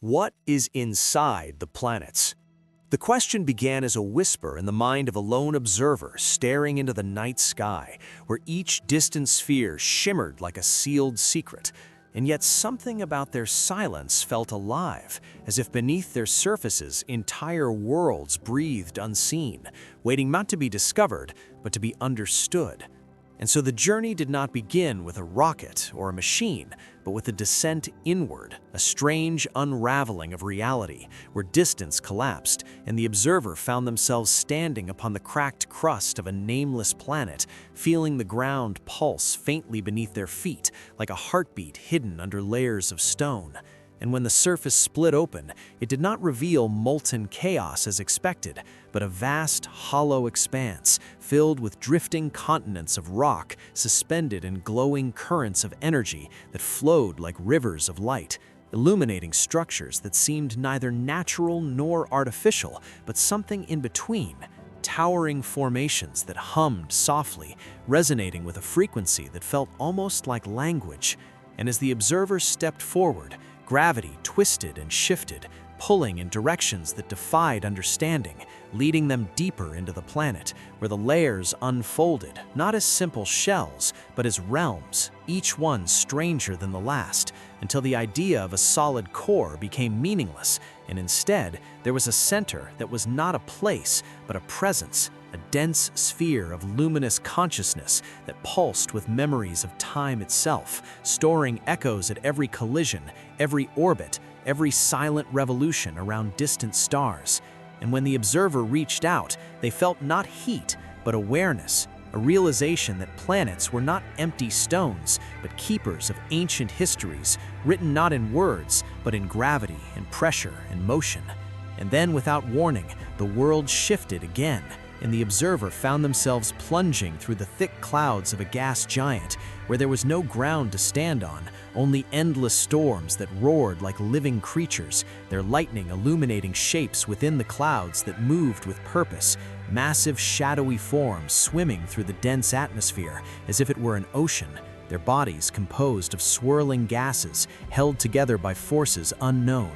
What is inside the planets? The question began as a whisper in the mind of a lone observer staring into the night sky, where each distant sphere shimmered like a sealed secret. And yet something about their silence felt alive, as if beneath their surfaces entire worlds breathed unseen, waiting not to be discovered, but to be understood. And so the journey did not begin with a rocket or a machine, but with a descent inward, a strange unraveling of reality, where distance collapsed, and the observer found themselves standing upon the cracked crust of a nameless planet, feeling the ground pulse faintly beneath their feet, like a heartbeat hidden under layers of stone. And when the surface split open, it did not reveal molten chaos as expected, but a vast, hollow expanse filled with drifting continents of rock suspended in glowing currents of energy that flowed like rivers of light, illuminating structures that seemed neither natural nor artificial, but something in between. Towering formations that hummed softly, resonating with a frequency that felt almost like language. And as the observer stepped forward, gravity twisted and shifted, pulling in directions that defied understanding, leading them deeper into the planet, where the layers unfolded, not as simple shells, but as realms, each one stranger than the last, until the idea of a solid core became meaningless, and instead there was a center that was not a place, but a presence, a dense sphere of luminous consciousness that pulsed with memories of time itself, storing echoes at every collision, every orbit, every silent revolution around distant stars. And when the observer reached out, they felt not heat, but awareness, a realization that planets were not empty stones, but keepers of ancient histories, written not in words, but in gravity and pressure and motion. And then, without warning, the world shifted again, and the observer found themselves plunging through the thick clouds of a gas giant, where there was no ground to stand on, only endless storms that roared like living creatures, their lightning illuminating shapes within the clouds that moved with purpose, massive shadowy forms swimming through the dense atmosphere as if it were an ocean, their bodies composed of swirling gases held together by forces unknown.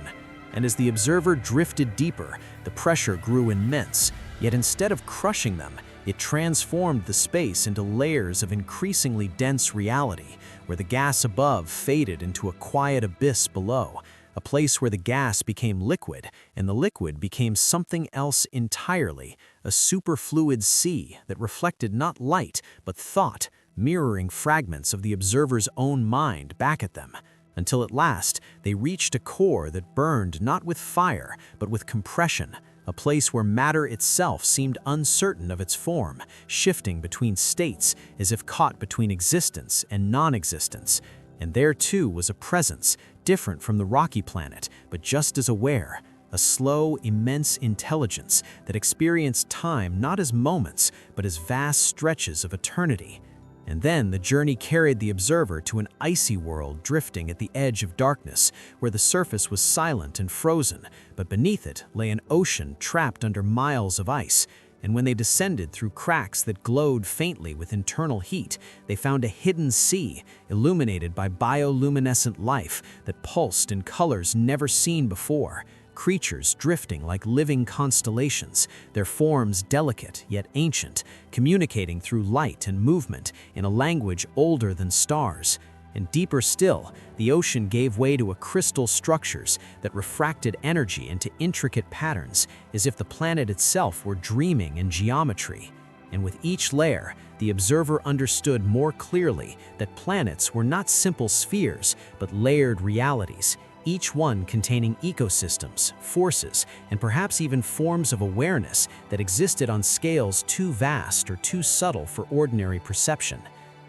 And as the observer drifted deeper, the pressure grew immense, yet instead of crushing them, it transformed the space into layers of increasingly dense reality, where the gas above faded into a quiet abyss below, a place where the gas became liquid, and the liquid became something else entirely, a superfluid sea that reflected not light, but thought, mirroring fragments of the observer's own mind back at them, until at last they reached a core that burned not with fire, but with compression, a place where matter itself seemed uncertain of its form, shifting between states as if caught between existence and non-existence. And there too was a presence, different from the rocky planet, but just as aware, a slow, immense intelligence that experienced time not as moments, but as vast stretches of eternity. And then the journey carried the observer to an icy world drifting at the edge of darkness, where the surface was silent and frozen, but beneath it lay an ocean trapped under miles of ice. And when they descended through cracks that glowed faintly with internal heat, they found a hidden sea, illuminated by bioluminescent life that pulsed in colors never seen before. Creatures drifting like living constellations, their forms delicate yet ancient, communicating through light and movement in a language older than stars. And deeper still, the ocean gave way to crystal structures that refracted energy into intricate patterns, as if the planet itself were dreaming in geometry. And with each layer, the observer understood more clearly that planets were not simple spheres, but layered realities, each one containing ecosystems, forces, and perhaps even forms of awareness that existed on scales too vast or too subtle for ordinary perception.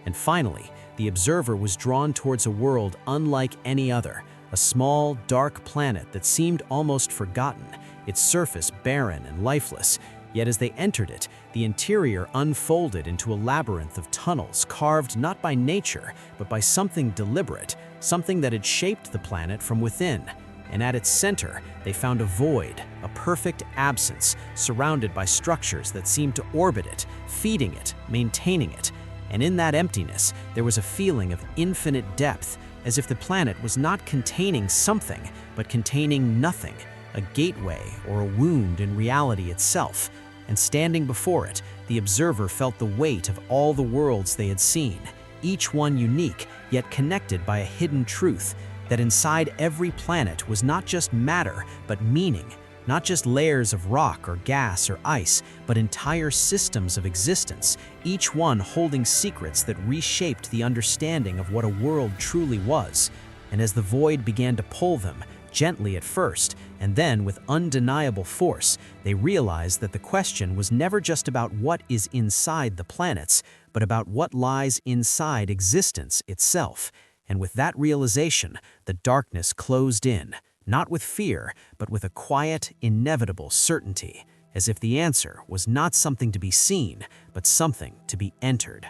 And finally, the observer was drawn towards a world unlike any other, a small, dark planet that seemed almost forgotten, its surface barren and lifeless. Yet as they entered it, the interior unfolded into a labyrinth of tunnels carved not by nature, but by something deliberate, something that had shaped the planet from within. And at its center, they found a void, a perfect absence, surrounded by structures that seemed to orbit it, feeding it, maintaining it. And in that emptiness, there was a feeling of infinite depth, as if the planet was not containing something, but but containing nothing, a gateway or a wound in reality itself. And standing before it, the observer felt the weight of all the worlds they had seen, each one unique, yet connected by a hidden truth, that inside every planet was not just matter, but meaning, not just layers of rock or gas or ice, but entire systems of existence, each one holding secrets that reshaped the understanding of what a world truly was. And as the void began to pull them, gently at first, and then with undeniable force, they realized that the question was never just about what is inside the planets, but about what lies inside existence itself. And with that realization, the darkness closed in, not with fear, but with a quiet, inevitable certainty, as if the answer was not something to be seen, but something to be entered.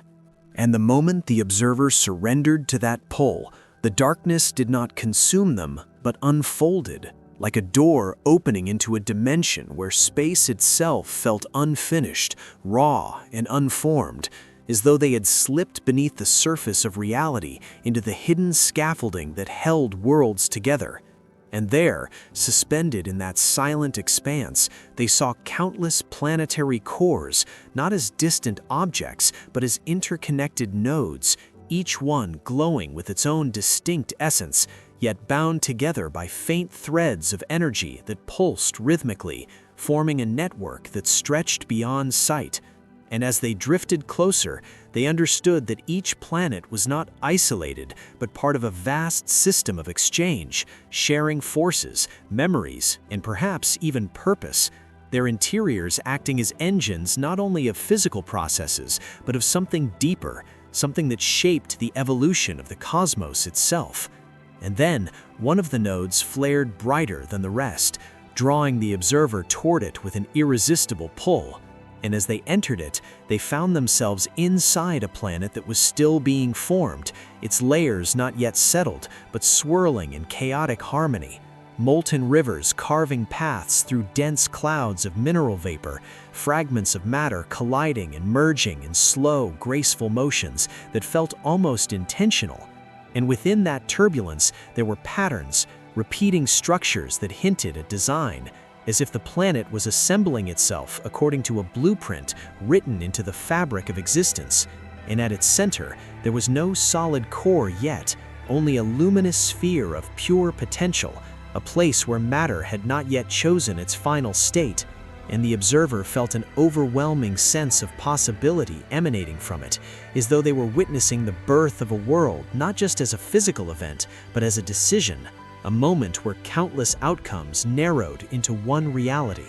And the moment the observers surrendered to that pull, the darkness did not consume them, but unfolded, like a door opening into a dimension where space itself felt unfinished, raw, and unformed, as though they had slipped beneath the surface of reality into the hidden scaffolding that held worlds together. And there, suspended in that silent expanse, they saw countless planetary cores, not as distant objects, but as interconnected nodes, each one glowing with its own distinct essence, yet bound together by faint threads of energy that pulsed rhythmically, forming a network that stretched beyond sight. And as they drifted closer, they understood that each planet was not isolated, but part of a vast system of exchange, sharing forces, memories, and perhaps even purpose, their interiors acting as engines not only of physical processes, but of something deeper, something that shaped the evolution of the cosmos itself. And then, one of the nodes flared brighter than the rest, drawing the observer toward it with an irresistible pull. And as they entered it, they found themselves inside a planet that was still being formed, its layers not yet settled, but swirling in chaotic harmony. Molten rivers carving paths through dense clouds of mineral vapor, fragments of matter colliding and merging in slow, graceful motions that felt almost intentional. And within that turbulence, there were patterns, repeating structures that hinted at design, as if the planet was assembling itself according to a blueprint written into the fabric of existence. And at its center, there was no solid core yet, only a luminous sphere of pure potential, a place where matter had not yet chosen its final state. And the observer felt an overwhelming sense of possibility emanating from it, as though they were witnessing the birth of a world not just as a physical event, but as a decision, a moment where countless outcomes narrowed into one reality.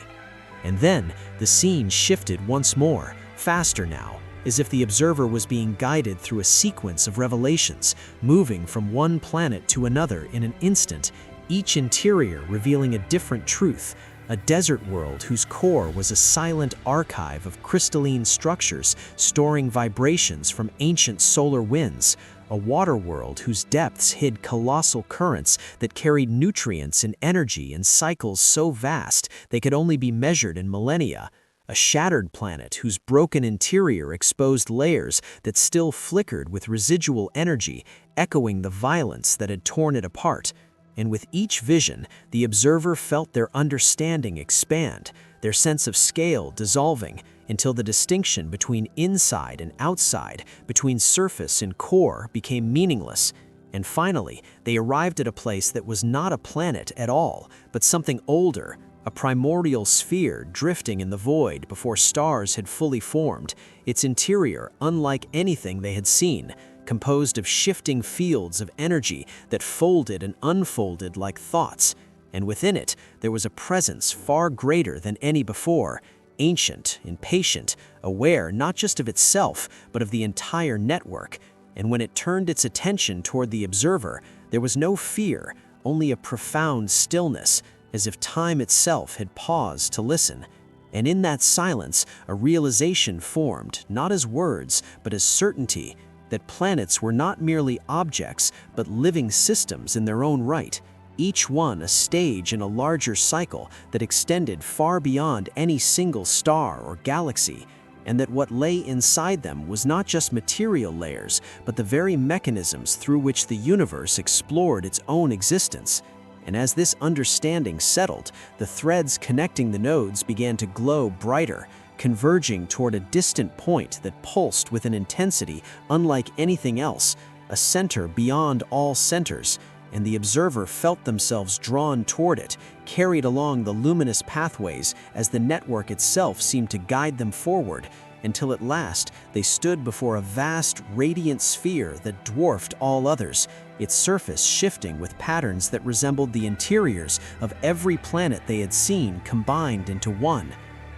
And then the scene shifted once more, faster now, as if the observer was being guided through a sequence of revelations, moving from one planet to another in an instant, each interior revealing a different truth, a desert world whose core was a silent archive of crystalline structures storing vibrations from ancient solar winds, a water world whose depths hid colossal currents that carried nutrients and energy in cycles so vast they could only be measured in millennia, a shattered planet whose broken interior exposed layers that still flickered with residual energy, echoing the violence that had torn it apart. And with each vision, the observer felt their understanding expand, their sense of scale dissolving, until the distinction between inside and outside, between surface and core, became meaningless. And finally, they arrived at a place that was not a planet at all, but something older, a primordial sphere drifting in the void before stars had fully formed, its interior unlike anything they had seen, composed of shifting fields of energy that folded and unfolded like thoughts. And within it, there was a presence far greater than any before, ancient, impatient, aware not just of itself, but of the entire network. And when it turned its attention toward the observer, there was no fear, only a profound stillness, as if time itself had paused to listen. And in that silence, a realization formed, not as words, but as certainty, that planets were not merely objects, but living systems in their own right, each one a stage in a larger cycle that extended far beyond any single star or galaxy, and that what lay inside them was not just material layers, but the very mechanisms through which the universe explored its own existence. And as this understanding settled, the threads connecting the nodes began to glow brighter, converging toward a distant point that pulsed with an intensity unlike anything else, a center beyond all centers, and the observer felt themselves drawn toward it, carried along the luminous pathways as the network itself seemed to guide them forward, until at last they stood before a vast, radiant sphere that dwarfed all others, its surface shifting with patterns that resembled the interiors of every planet they had seen combined into one.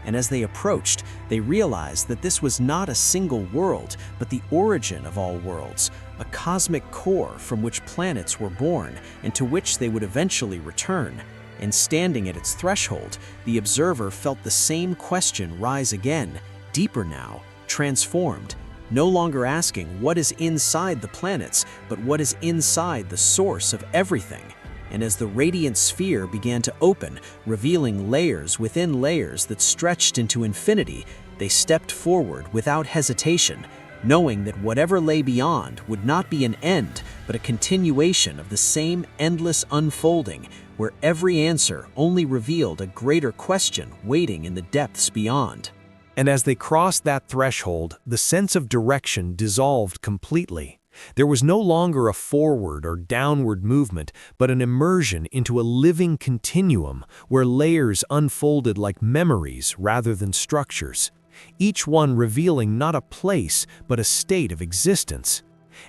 And as they approached, they realized that this was not a single world, but the origin of all worlds, a cosmic core from which planets were born and to which they would eventually return. And standing at its threshold, the observer felt the same question rise again, deeper now, transformed, no longer asking what is inside the planets, but what is inside the source of everything. And as the radiant sphere began to open, revealing layers within layers that stretched into infinity, they stepped forward without hesitation, knowing that whatever lay beyond would not be an end, but a continuation of the same endless unfolding, where every answer only revealed a greater question waiting in the depths beyond. And as they crossed that threshold, the sense of direction dissolved completely. There was no longer a forward or downward movement, but an immersion into a living continuum where layers unfolded like memories rather than structures, each one revealing not a place but a state of existence.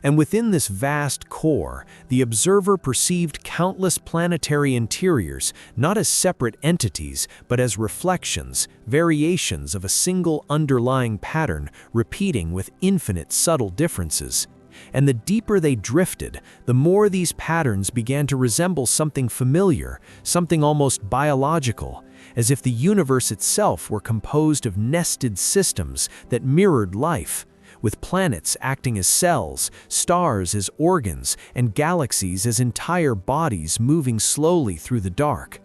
And within this vast core, the observer perceived countless planetary interiors, not as separate entities, but as reflections, variations of a single underlying pattern repeating with infinite subtle differences. And the deeper they drifted, the more these patterns began to resemble something familiar, something almost biological, as if the universe itself were composed of nested systems that mirrored life, with planets acting as cells, stars as organs, and galaxies as entire bodies moving slowly through the dark.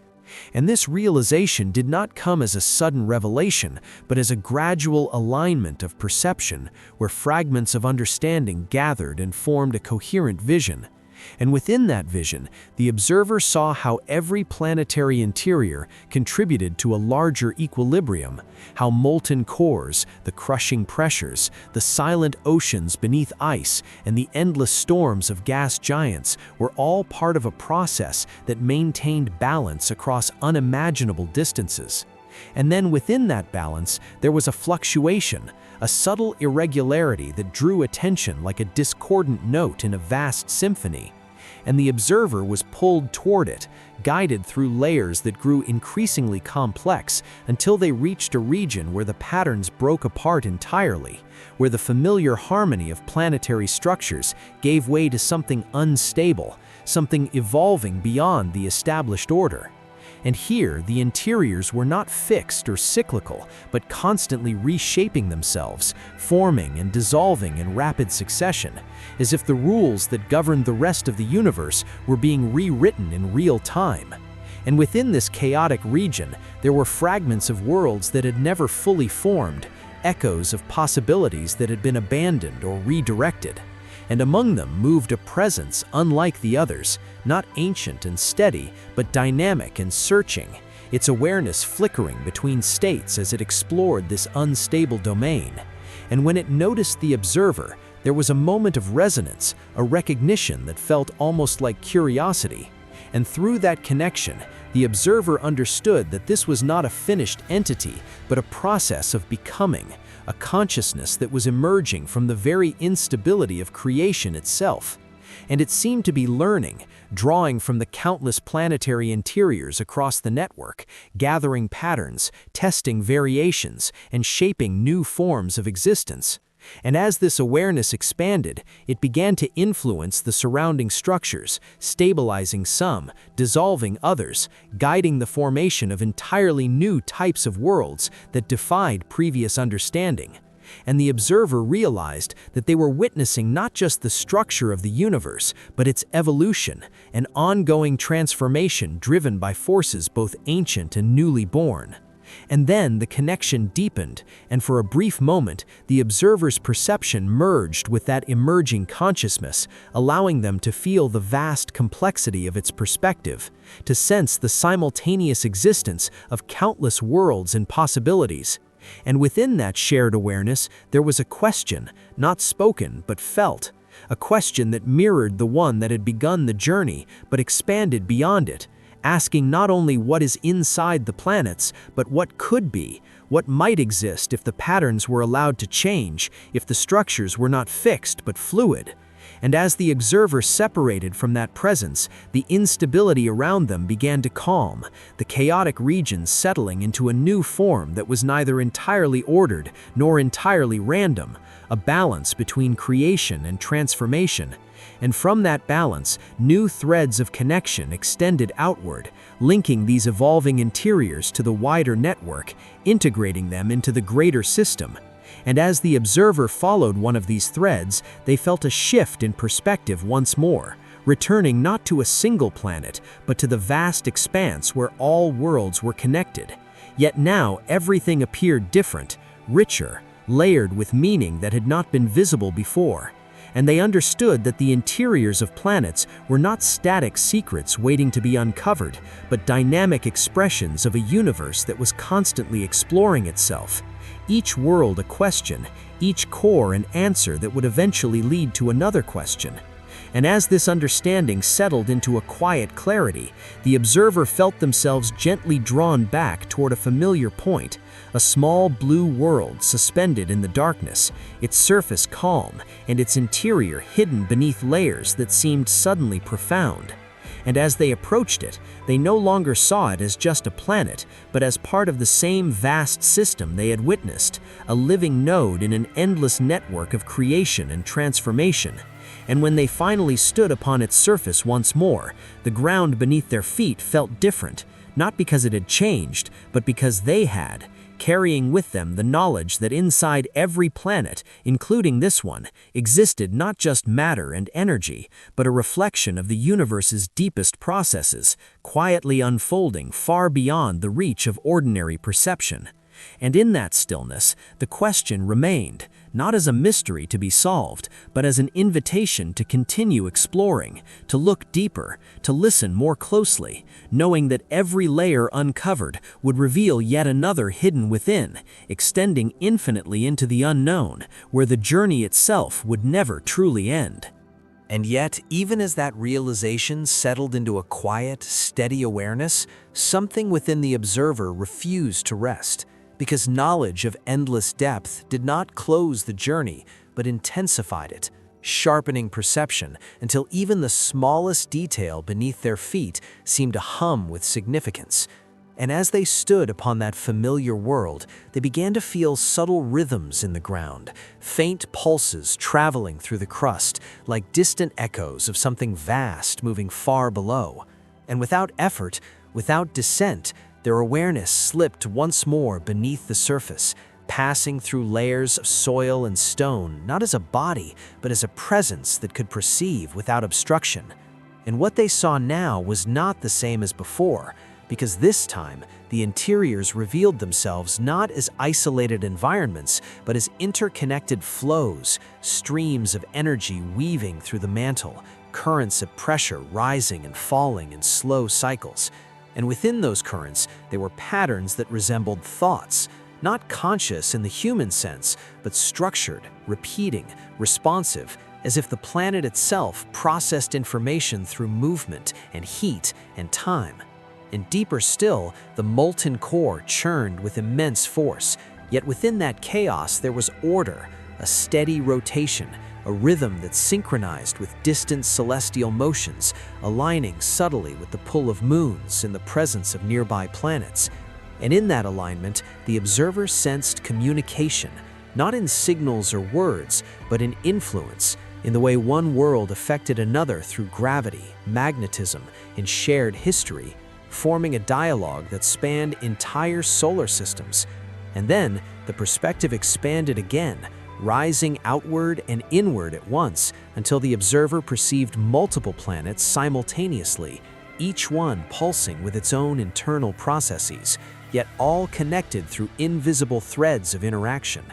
And this realization did not come as a sudden revelation, but as a gradual alignment of perception, where fragments of understanding gathered and formed a coherent vision. And within that vision, the observer saw how every planetary interior contributed to a larger equilibrium, how molten cores, the crushing pressures, the silent oceans beneath ice, and the endless storms of gas giants were all part of a process that maintained balance across unimaginable distances. And then within that balance, there was a fluctuation, a subtle irregularity that drew attention like a discordant note in a vast symphony. And the observer was pulled toward it, guided through layers that grew increasingly complex until they reached a region where the patterns broke apart entirely, where the familiar harmony of planetary structures gave way to something unstable, something evolving beyond the established order. And here, the interiors were not fixed or cyclical, but constantly reshaping themselves, forming and dissolving in rapid succession, as if the rules that governed the rest of the universe were being rewritten in real time. And within this chaotic region, there were fragments of worlds that had never fully formed, echoes of possibilities that had been abandoned or redirected. And among them moved a presence unlike the others, not ancient and steady, but dynamic and searching, its awareness flickering between states as it explored this unstable domain. And when it noticed the observer, there was a moment of resonance, a recognition that felt almost like curiosity. And through that connection, the observer understood that this was not a finished entity, but a process of becoming, a consciousness that was emerging from the very instability of creation itself. And it seemed to be learning, drawing from the countless planetary interiors across the network, gathering patterns, testing variations, and shaping new forms of existence. And as this awareness expanded, it began to influence the surrounding structures, stabilizing some, dissolving others, guiding the formation of entirely new types of worlds that defied previous understanding. And the observer realized that they were witnessing not just the structure of the universe, but its evolution, an ongoing transformation driven by forces both ancient and newly born. And then the connection deepened, and for a brief moment, the observer's perception merged with that emerging consciousness, allowing them to feel the vast complexity of its perspective, to sense the simultaneous existence of countless worlds and possibilities. And within that shared awareness, there was a question, not spoken but felt, a question that mirrored the one that had begun the journey but expanded beyond it, asking not only what is inside the planets, but what could be, what might exist if the patterns were allowed to change, if the structures were not fixed but fluid. And as the observer separated from that presence, the instability around them began to calm, the chaotic regions settling into a new form that was neither entirely ordered nor entirely random, a balance between creation and transformation. And from that balance, new threads of connection extended outward, linking these evolving interiors to the wider network, integrating them into the greater system. And as the observer followed one of these threads, they felt a shift in perspective once more, returning not to a single planet, but to the vast expanse where all worlds were connected. Yet now everything appeared different, richer, layered with meaning that had not been visible before. And they understood that the interiors of planets were not static secrets waiting to be uncovered, but dynamic expressions of a universe that was constantly exploring itself. Each world a question, each core an answer that would eventually lead to another question. And as this understanding settled into a quiet clarity, the observer felt themselves gently drawn back toward a familiar point, a small blue world suspended in the darkness, its surface calm and its interior hidden beneath layers that seemed suddenly profound. And as they approached it, they no longer saw it as just a planet, but as part of the same vast system they had witnessed, a living node in an endless network of creation and transformation. And when they finally stood upon its surface once more, the ground beneath their feet felt different, not because it had changed, but because they had, carrying with them the knowledge that inside every planet, including this one, existed not just matter and energy, but a reflection of the universe's deepest processes, quietly unfolding far beyond the reach of ordinary perception. And in that stillness, the question remained, not as a mystery to be solved, but as an invitation to continue exploring, to look deeper, to listen more closely, knowing that every layer uncovered would reveal yet another hidden within, extending infinitely into the unknown, where the journey itself would never truly end. And yet, even as that realization settled into a quiet, steady awareness, something within the observer refused to rest. Because knowledge of endless depth did not close the journey, but intensified it, sharpening perception until even the smallest detail beneath their feet seemed to hum with significance. And as they stood upon that familiar world, they began to feel subtle rhythms in the ground, faint pulses traveling through the crust, like distant echoes of something vast moving far below. And without effort, without descent, their awareness slipped once more beneath the surface, passing through layers of soil and stone, not as a body, but as a presence that could perceive without obstruction. And what they saw now was not the same as before, because this time, the interiors revealed themselves not as isolated environments, but as interconnected flows, streams of energy weaving through the mantle, currents of pressure rising and falling in slow cycles. And within those currents, there were patterns that resembled thoughts, not conscious in the human sense, but structured, repeating, responsive, as if the planet itself processed information through movement and heat and time. And deeper still, the molten core churned with immense force, yet within that chaos there was order, a steady rotation, a rhythm that synchronized with distant celestial motions, aligning subtly with the pull of moons in the presence of nearby planets. And in that alignment, the observer sensed communication, not in signals or words, but in influence, in the way one world affected another through gravity, magnetism, and shared history, forming a dialogue that spanned entire solar systems. And then, the perspective expanded again, rising outward and inward at once until the observer perceived multiple planets simultaneously, each one pulsing with its own internal processes. yet all connected through invisible threads of interaction.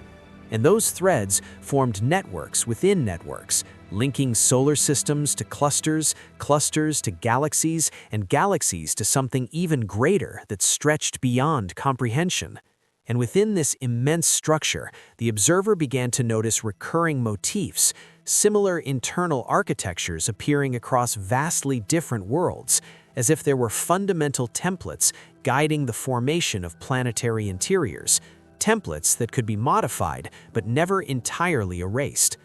And those threads formed networks within networks, linking solar systems to clusters, clusters to galaxies, and galaxies to something even greater that stretched beyond comprehension. And within this immense structure, the observer began to notice recurring motifs, similar internal architectures appearing across vastly different worlds, as if there were fundamental templates guiding the formation of planetary interiors, templates that could be modified but never entirely erased.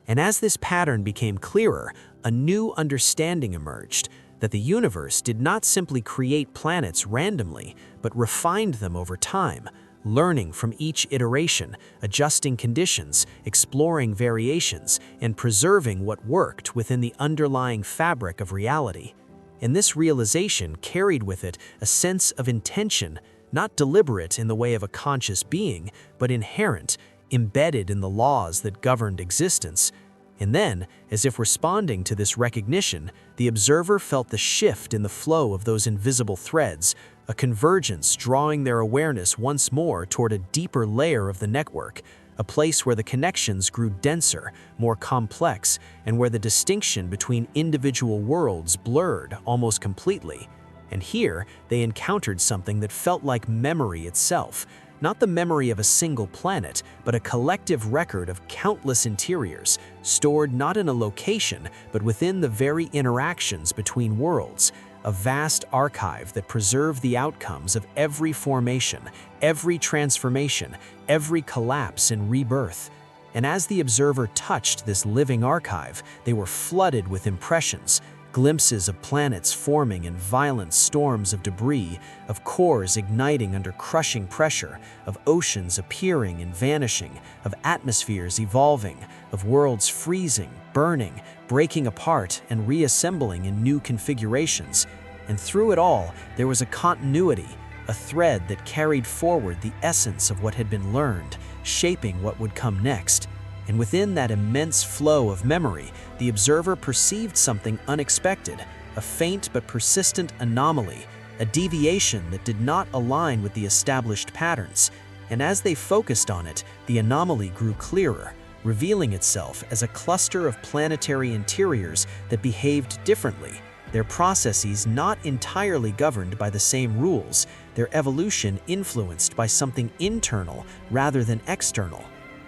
And as this pattern became clearer, a new understanding emerged, that the universe did not simply create planets randomly, but refined them over time, learning from each iteration, adjusting conditions, exploring variations, and preserving what worked within the underlying fabric of reality. And this realization carried with it a sense of intention, not deliberate in the way of a conscious being, but inherent, embedded in the laws that governed existence. And then, as if responding to this recognition, the observer felt the shift in the flow of those invisible threads, a convergence drawing their awareness once more toward a deeper layer of the network, a place where the connections grew denser, more complex, and where the distinction between individual worlds blurred almost completely. And here, they encountered something that felt like memory itself, not the memory of a single planet, but a collective record of countless interiors, stored not in a location, but within the very interactions between worlds, a vast archive that preserved the outcomes of every formation, every transformation, every collapse and rebirth. And as the observer touched this living archive, they were flooded with impressions, glimpses of planets forming in violent storms of debris, of cores igniting under crushing pressure, of oceans appearing and vanishing, of atmospheres evolving, of worlds freezing, burning, breaking apart, and reassembling in new configurations. And through it all, there was a continuity, a thread that carried forward the essence of what had been learned, shaping what would come next. And within that immense flow of memory, the observer perceived something unexpected, a faint but persistent anomaly, a deviation that did not align with the established patterns. And as they focused on it, the anomaly grew clearer, revealing itself as a cluster of planetary interiors that behaved differently, their processes not entirely governed by the same rules, their evolution influenced by something internal rather than external.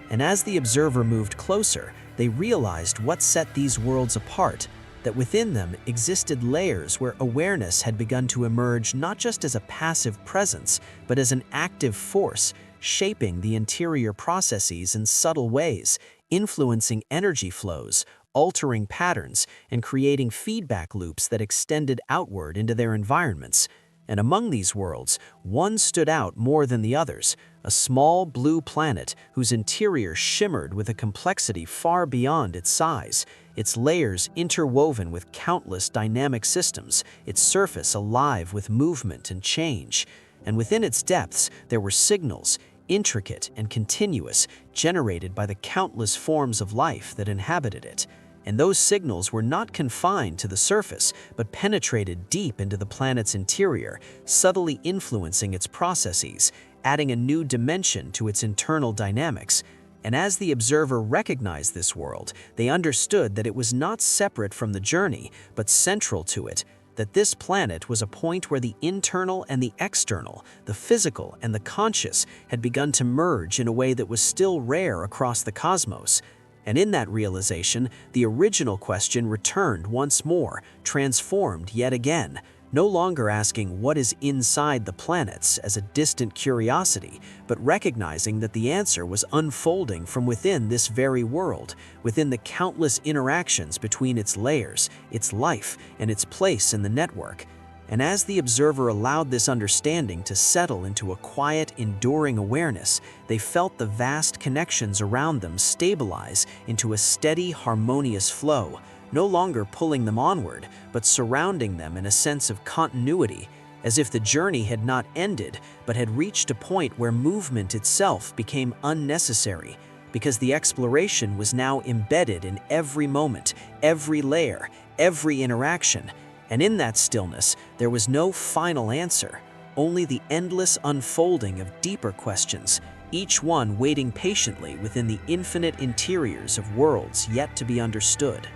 And as the observer moved closer, they realized what set these worlds apart, that within them existed layers where awareness had begun to emerge not just as a passive presence, but as an active force, shaping the interior processes in subtle ways, influencing energy flows, altering patterns, and creating feedback loops that extended outward into their environments. And among these worlds, one stood out more than the others, a small blue planet whose interior shimmered with a complexity far beyond its size, its layers interwoven with countless dynamic systems, its surface alive with movement and change. And within its depths, there were signals, intricate and continuous, generated by the countless forms of life that inhabited it. And those signals were not confined to the surface, but penetrated deep into the planet's interior, subtly influencing its processes, adding a new dimension to its internal dynamics. And as the observer recognized this world, they understood that it was not separate from the journey, but central to it, that this planet was a point where the internal and the external, the physical and the conscious, had begun to merge in a way that was still rare across the cosmos. And in that realization, the original question returned once more, transformed yet again, no longer asking what is inside the planets as a distant curiosity, but recognizing that the answer was unfolding from within this very world, within the countless interactions between its layers, its life, and its place in the network. And as the observer allowed this understanding to settle into a quiet, enduring awareness, they felt the vast connections around them stabilize into a steady, harmonious flow, no longer pulling them onward, but surrounding them in a sense of continuity, as if the journey had not ended, but had reached a point where movement itself became unnecessary, because the exploration was now embedded in every moment, every layer, every interaction. And in that stillness, there was no final answer, only the endless unfolding of deeper questions, each one waiting patiently within the infinite interiors of worlds yet to be understood.